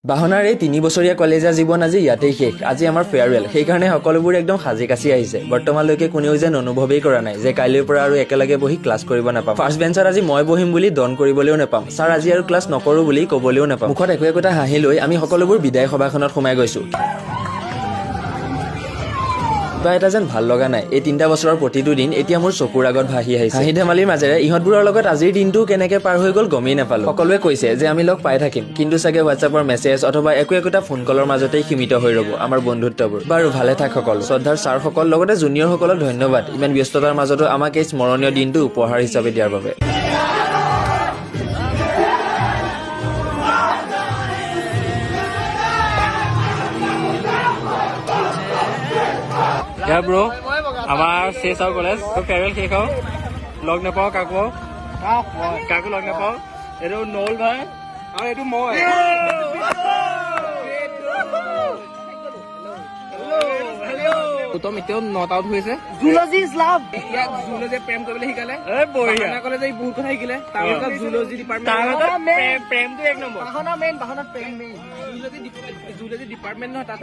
বাহনাৰ এই 3 বছৰীয়া কলেজীয়া জীৱন আজি ইয়াতেই শেষ। আজি আমাৰ ফেয়াৰৱেল, সেইকাৰণে সকলোবোৰ একদম সাজি কাচি আহিছে। বৰ্তমানলৈকে কোনেও যেন অনুভৱেই কৰা নাই যে কাইলৈৰ পৰা আৰু একেলগে বহি ক্লাছ কৰিব নাপাম। ফাৰ্ষ্ট বেঞ্চত আজি মই বহিম বুলি দন কৰিবলৈও নাপাম। ছাৰ আজি আৰু ক্লাছ নকৰো বুলি ক'বলৈও নাপাম। মুখত একো একোটা হাঁহি লৈ আমি সকলোবোৰ বিদায় সভাখনত সোমাই গৈছো। কিবা এটা যেন ভাল লগা নাই। এই 3টা বছৰৰ প্ৰতিটো দিন এতিয়া মোৰ চকুৰ আগত ভাহি আহিছে। হাঁহি ধেমালিৰ মাজেৰে ইহঁতবোৰৰ লগত আজিৰ দিনটো কেনেকে পাৰ হৈ গ'ল গমেই নাপালো। সকলোৱে কৈছে যে আমি লগ পাই থাকিম, কিন্তু চাগে হোৱাটছএপৰ মেছেজ অথবা একো একোটা ফোন কলৰ মাজতেই সীমিত হৈ ৰ'ব আমাৰ বন্ধুত্ববোৰ। বাৰু ভালে থাক সকলো। শ্ৰদ্ধাৰ ছাৰসকল লগতে জুনিয়ৰসকলক ধন্যবাদ ইমান ব্যস্ততাৰ মাজতো আমাক এই স্মৰণীয় দিনটো উপহাৰ হিচাপে দিয়াৰ বাবে। ব্ৰ আমাৰ শেষ আৰু কলেজ ফেয়াৰৱেল শেষ আৰু লগ নাপাওঁ কাকো লগ নাপাওঁ। এইটো নল ভাই আৰু এইটো মই। উত্তম এতিয়াও নট আউট হৈছে। ইয়াক জুলজিয়ে প্ৰেম কৰিবলৈ শিকালে, ক'লে যে বহুত কথা শিকিলে। তাৰ জুলজি ডিপাৰ্টমেণ্ট প্ৰেমটো 1 নম্বৰ। জুলজি ডিপাৰ্টমেণ্ট নহয় তাত